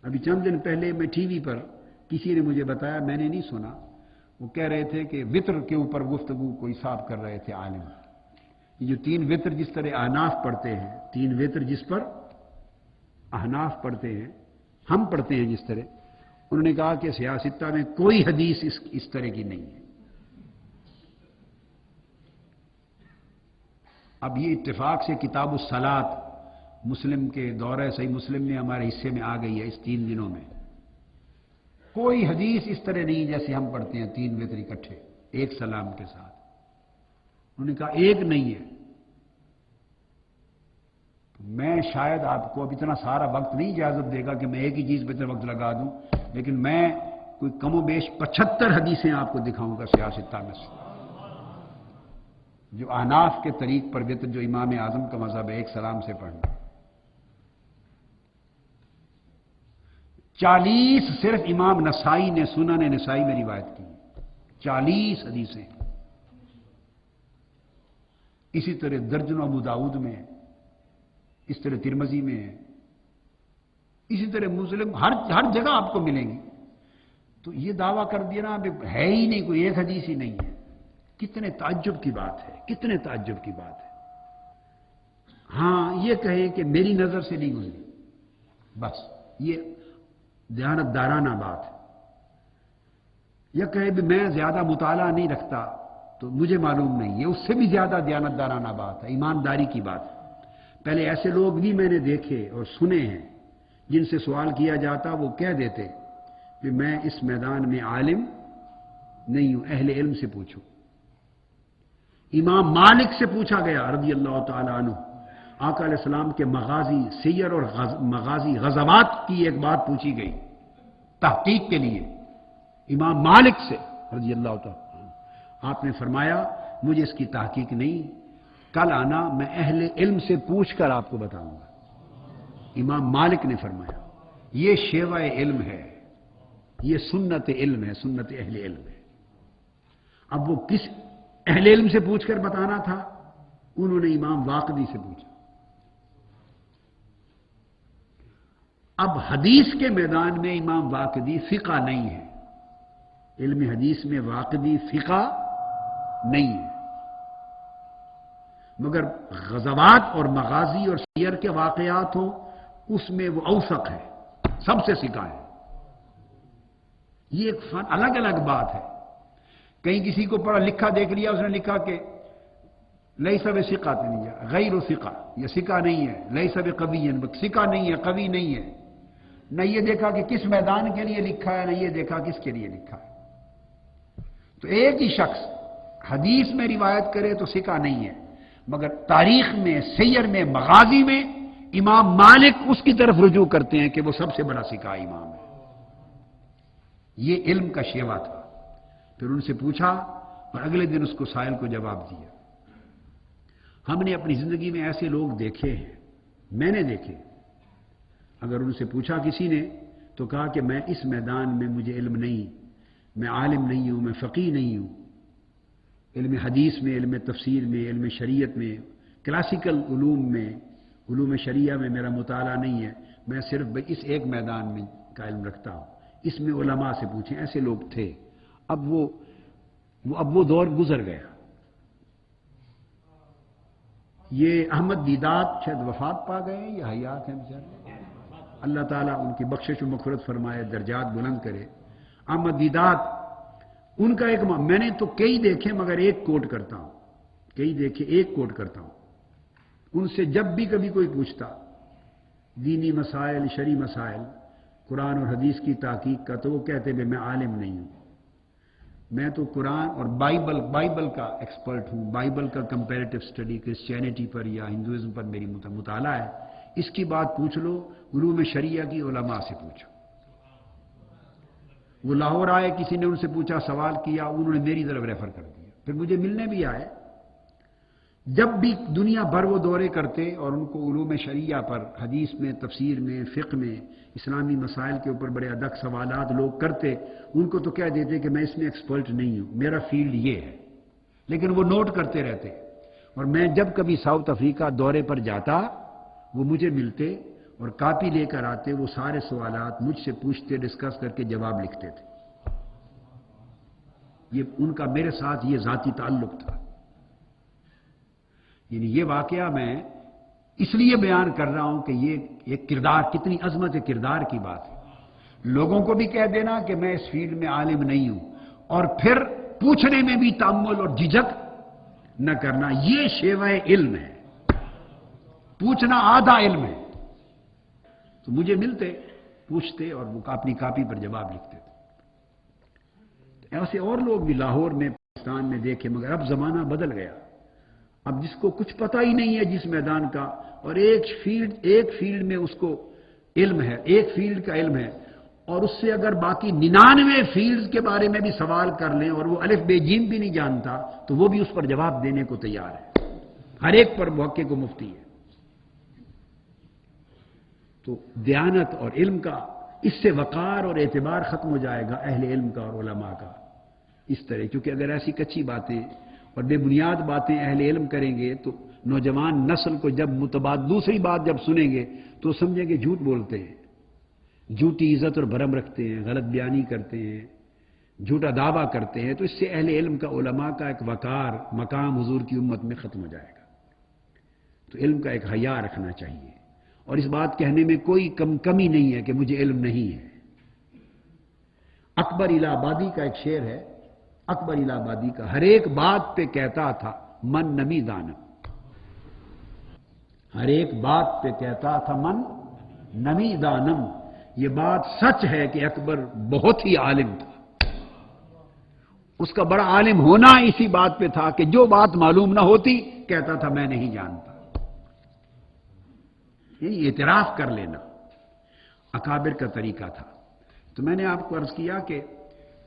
ابھی چند دن پہلے میں ٹی وی پر کسی نے مجھے بتایا، میں نے نہیں سنا، وہ کہہ رہے تھے کہ وطر کے اوپر گفتگو کوئی صاحب کر رہے تھے عالم. یہ جو 3 وطر جس طرح احناف پڑھتے ہیں، 3 وطر جس پر احناف پڑھتے ہیں، ہم پڑھتے ہیں جس طرح، انہوں نے کہا کہ سیاستہ میں کوئی حدیث اس طرح کی نہیں ہے. اب یہ اتفاق سے کتاب الصلاۃ مسلم کے دورہ صحیح مسلم میں ہمارے حصے میں آ گئی ہے اس 3 دنوں میں. کوئی حدیث اس طرح نہیں جیسے ہم پڑھتے ہیں 3 وطر اکٹھے ایک سلام کے ساتھ. انہوں نے کہا ایک نہیں ہے. میں شاید آپ کو اب اتنا سارا وقت نہیں اجازت دے گا کہ میں ایک ہی چیز پہ اتنا وقت لگا دوں، لیکن میں کوئی کم و بیش 75 حدیثیں آپ کو دکھاؤں گا سیاستہ میں سے، جو احناف کے طریق پر وطر جو امام اعظم کا مذہب ہے ایک سلام سے پڑھنا. 40 صرف امام نسائی نے سنن نسائی میں روایت کی، 40 حدیثیں. اسی طرح درجن ابو داؤد میں ہے، اس طرح ترمذی میں ہے، اسی طرح مسلم ہر جگہ آپ کو ملیں گی. تو یہ دعویٰ کر دیا نا ہے ہی نہیں، کوئی ایک حدیث ہی نہیں ہے. کتنے تعجب کی بات ہے، کتنے تعجب کی بات ہے. ہاں یہ کہے کہ میری نظر سے نہیں گزری، بس یہ دیانت دارانہ بات ہے. یا کہے بھی میں زیادہ مطالعہ نہیں رکھتا تو مجھے معلوم نہیں، ہے اس سے بھی زیادہ دیانت دارانہ بات ہے، ایمانداری کی بات ہے. پہلے ایسے لوگ بھی میں نے دیکھے اور سنے ہیں جن سے سوال کیا جاتا وہ کہہ دیتے کہ میں اس میدان میں عالم نہیں ہوں، اہل علم سے پوچھو. امام مالک سے پوچھا گیا رضی اللہ تعالی عنہ، آقا علیہ السلام کے مغازی سیر اور مغازی غزوات کی ایک بات پوچھی گئی تحقیق کے لیے امام مالک سے رضی اللہ تعالی عنہ. آپ نے فرمایا مجھے اس کی تحقیق نہیں، کل آنا میں اہل علم سے پوچھ کر آپ کو بتاؤں گا. امام مالک نے فرمایا یہ شیوہ علم ہے، یہ سنت علم ہے، سنت اہل علم ہے. اب وہ کس اہل علم سے پوچھ کر بتانا تھا؟ انہوں نے امام واقدی سے پوچھا. اب حدیث کے میدان میں امام واقدی فقہ نہیں ہے، علم حدیث میں واقدی فقہ نہیں ہے، مگر غزوات اور مغازی اور سیر کے واقعات ہوں اس میں وہ اوثق ہے، سب سے سکھا ہے. یہ ایک فن الگ الگ بات ہے. کہیں کسی کو پڑھا لکھا دیکھ لیا، اس نے لکھا کہ لیس بثقہ نہیں ہے، غیر ثقہ، یہ سکھا نہیں ہے. لیس بقوی، سکھا نہیں ہے، قوی نہیں ہے. نہ یہ دیکھا کہ کس میدان کے لیے لکھا ہے، نہ یہ دیکھا کس کے لیے لکھا ہے. تو ایک ہی شخص حدیث میں روایت کرے تو سکھا نہیں ہے، مگر تاریخ میں، سیر میں، مغازی میں امام مالک اس کی طرف رجوع کرتے ہیں کہ وہ سب سے بڑا سکھا امام ہے. یہ علم کا شیوا تھا. پھر ان سے پوچھا اور اگلے دن اس کو سائل کو جواب دیا. ہم نے اپنی زندگی میں ایسے لوگ دیکھے ہیں، میں نے دیکھے. اگر ان سے پوچھا کسی نے تو کہا کہ میں اس میدان میں مجھے علم نہیں، میں عالم نہیں ہوں، میں فقیہ نہیں ہوں. علم حدیث میں، علم تفسیر میں، علم شریعت میں، کلاسیکل علوم میں، علوم شریعہ میں میرا مطالعہ نہیں ہے، میں صرف اس ایک میدان میں کا علم رکھتا ہوں. اس میں علماء سے پوچھیں. ایسے لوگ تھے. اب وہ دور گزر گیا. یہ احمد دیدات شاید وفات پا گئے یا حیات ہیں بیچارے، اللہ تعالیٰ ان کی بخشش و مغفرت فرمائے، درجات بلند کرے. احمد دیدات ان کا ایک میں نے تو کئی دیکھے مگر ایک کوٹ کرتا ہوں، کئی دیکھے ایک کوٹ کرتا ہوں. ان سے جب بھی کبھی کوئی پوچھتا دینی مسائل، شرعی مسائل، قرآن اور حدیث کی تحقیق کا، تو وہ کہتے ہیں میں عالم نہیں ہوں، میں تو قرآن اور بائبل کا ایکسپرٹ ہوں، بائبل کا کمپیریٹو اسٹڈی کرسچینٹی پر یا ہندوازم پر میری مطالعہ ہے، اس کی بات پوچھ لو، علوم شریعہ کی علماء سے پوچھو. وہ لاہور آئے، کسی نے ان سے پوچھا، سوال کیا، انہوں نے میری طرف ریفر کر دیا. پھر مجھے ملنے بھی آئے. جب بھی دنیا بھر وہ دورے کرتے اور ان کو علوم شریعہ پر، حدیث میں، تفسیر میں، فقہ میں، اسلامی مسائل کے اوپر بڑے ادق سوالات لوگ کرتے، ان کو تو کہہ دیتے کہ میں اس میں ایکسپرٹ نہیں ہوں، میرا فیلڈ یہ ہے. لیکن وہ نوٹ کرتے رہتے. اور میں جب کبھی ساؤتھ افریقہ دورے پر جاتا وہ مجھے ملتے اور کاپی لے کر آتے، وہ سارے سوالات مجھ سے پوچھتے، ڈسکس کر کے جواب لکھتے تھے۔ یہ ان کا میرے ساتھ یہ ذاتی تعلق تھا۔ یعنی یہ واقعہ میں اس لیے بیان کر رہا ہوں کہ یہ ایک کردار، کتنی عظمت کردار کی بات ہے۔ لوگوں کو بھی کہہ دینا کہ میں اس فیلڈ میں عالم نہیں ہوں، اور پھر پوچھنے میں بھی تأمل اور جھجک نہ کرنا، یہ شیوہ علم ہے۔ پوچھنا آدھا علم ہے۔ تو مجھے ملتے، پوچھتے، اور وہ اپنی کاپی پر جواب لکھتے تھے۔ ایسے اور لوگ بھی لاہور میں، پاکستان میں دیکھے، مگر اب زمانہ بدل گیا۔ اب جس کو کچھ پتہ ہی نہیں ہے جس میدان کا، اور ایک فیلڈ میں اس کو علم ہے، ایک فیلڈ کا علم ہے، اور اس سے اگر باقی 99 فیلڈز کے بارے میں بھی سوال کر لیں اور وہ الف بے جیم بھی نہیں جانتا، تو وہ بھی اس پر جواب دینے کو تیار ہے۔ ہر ایک پر محقق و مفتی ہے۔ تو دیانت اور علم کا اس سے وقار اور اعتبار ختم ہو جائے گا، اہل علم کا اور علماء کا، اس طرح۔ کیونکہ اگر ایسی کچی باتیں اور بے بنیاد باتیں اہل علم کریں گے تو نوجوان نسل کو جب دوسری بات جب سنیں گے تو سمجھیں گے جھوٹ بولتے ہیں، جھوٹی عزت اور بھرم رکھتے ہیں، غلط بیانی کرتے ہیں، جھوٹا دعویٰ کرتے ہیں۔ تو اس سے اہل علم کا، علماء کا ایک وقار، مقام حضور کی امت میں ختم ہو جائے گا۔ تو علم کا ایک حیا رکھنا چاہیے، اور اس بات کہنے میں کوئی کمی نہیں ہے کہ مجھے علم نہیں ہے۔ اکبر الہ آبادی کا ایک شعر ہے، اکبر الہ آبادی کا، ہر ایک بات پہ کہتا تھا من نمی دانم، ہر ایک بات پہ کہتا تھا من نمی دانم۔ یہ بات سچ ہے کہ اکبر بہت ہی عالم تھا۔ اس کا بڑا عالم ہونا اسی بات پہ تھا کہ جو بات معلوم نہ ہوتی کہتا تھا میں نہیں جانتا۔ یہ اعتراف کر لینا اکابر کا طریقہ تھا۔ تو میں نے آپ کو عرض کیا کہ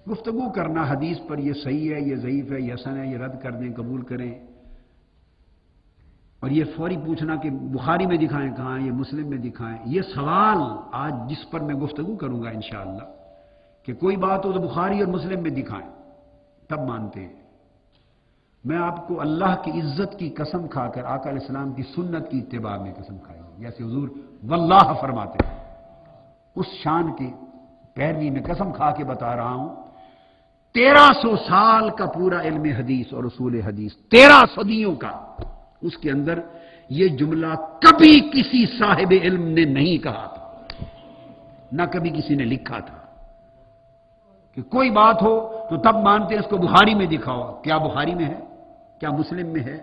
گفتگو کرنا حدیث پر، یہ صحیح ہے، یہ ضعیف ہے، یہ حسن ہے، یہ رد کر دیں، قبول کریں، اور یہ فوری پوچھنا کہ بخاری میں دکھائیں کہاں، یہ مسلم میں دکھائیں، یہ سوال آج جس پر میں گفتگو کروں گا انشاءاللہ، کہ کوئی بات ہو تو بخاری اور مسلم میں دکھائیں، تب مانتے ہیں۔ میں آپ کو اللہ کی عزت کی قسم کھا کر، آقا علیہ السلام کی سنت کی اتباع میں قسم کھائی، جیسے حضور واللہ فرماتے ہیں، اس شان کی پیروی میں قسم کھا کے بتا رہا ہوں۔ 1300 سال کا پورا علم حدیث اور اصول حدیث، 13 صدیوں کا، اس کے اندر یہ جملہ کبھی کسی صاحب علم نے نہیں کہا تھا، نہ کبھی کسی نے لکھا تھا کہ کوئی بات ہو تو تب مانتے ہیں اس کو بخاری میں دکھاؤ۔ کیا بخاری میں ہے؟ کیا مسلم میں ہے؟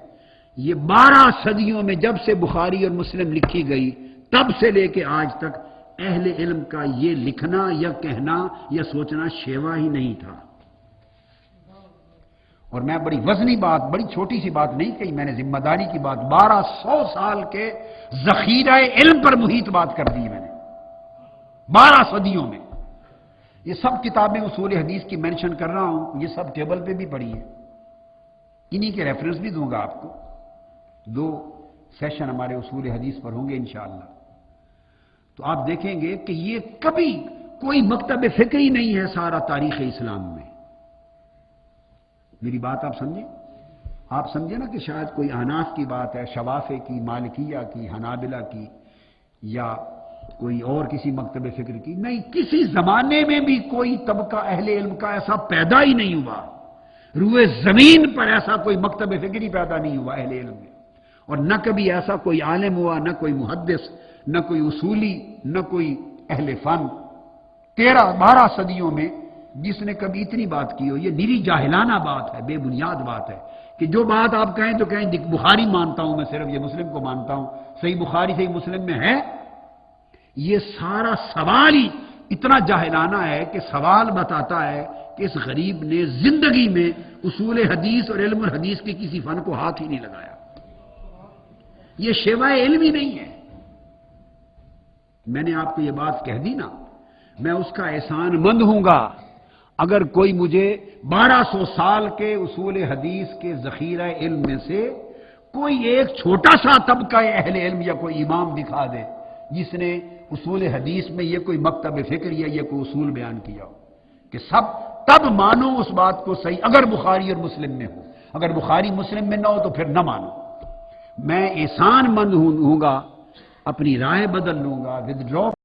یہ 12 صدیوں میں جب سے بخاری اور مسلم لکھی گئی تب سے لے کے آج تک اہل علم کا یہ لکھنا یا کہنا یا سوچنا شیوا ہی نہیں تھا۔ اور میں بڑی وزنی بات، بڑی چھوٹی سی بات نہیں کہی، میں نے ذمہ داری کی بات، 1200 سال کے ذخیرہ علم پر محیط بات کر دی میں نے، 12 صدیوں میں۔ یہ سب کتابیں اصول حدیث کی مینشن کر رہا ہوں، یہ سب ٹیبل پہ بھی پڑھی ہے، انہی کے ریفرنس بھی دوں گا آپ کو۔ 2 سیشن ہمارے اصول حدیث پر ہوں گے انشاءاللہ۔ تو آپ دیکھیں گے کہ یہ کبھی کوئی مکتب فکری نہیں ہے سارا تاریخ اسلام میں۔ میری بات آپ سمجھیں؟ آپ سمجھیں نا کہ شاید کوئی احناف کی بات ہے، شوافے کی، مالکیہ کی، حنابلہ کی، یا کوئی اور کسی مکتب فکر کی، نہیں، کسی زمانے میں بھی کوئی طبقہ اہل علم کا ایسا پیدا ہی نہیں ہوا، روئے زمین پر ایسا کوئی مکتب فکری پیدا نہیں ہوا اہل علم میں، اور نہ کبھی ایسا کوئی عالم ہوا، نہ کوئی محدث، نہ کوئی اصولی، نہ کوئی اہل فن 12 صدیوں میں جس نے کبھی اتنی بات کی ہو۔ یہ نری جاہلانہ بات ہے، بے بنیاد بات ہے کہ جو بات آپ کہیں تو کہیں بخاری مانتا ہوں میں، صرف یہ مسلم کو مانتا ہوں، صحیح بخاری صحیح مسلم میں ہے۔ یہ سارا سوال ہی اتنا جاہلانہ ہے کہ سوال بتاتا ہے کہ اس غریب نے زندگی میں اصول حدیث اور علم الحدیث کے کسی فن کو ہاتھ ہی نہیں لگایا۔ یہ شیوہ علم ہی نہیں ہے۔ میں نے آپ کو یہ بات کہہ دی نا، میں اس کا احسان مند ہوں گا اگر کوئی مجھے 1200 سال کے اصول حدیث کے ذخیرہ علم میں سے کوئی ایک چھوٹا سا طبقہ اہل علم یا کوئی امام دکھا دے جس نے اصول حدیث میں یہ کوئی مکتب فکر یا یہ کوئی اصول بیان کیا ہو کہ سب تب مانو اس بات کو صحیح، اگر بخاری اور مسلم میں ہو، اگر بخاری مسلم میں نہ ہو تو پھر نہ مانو۔ میں احسان مند ہوں گا اپنی رائے بدل لوں گا، ودڈرا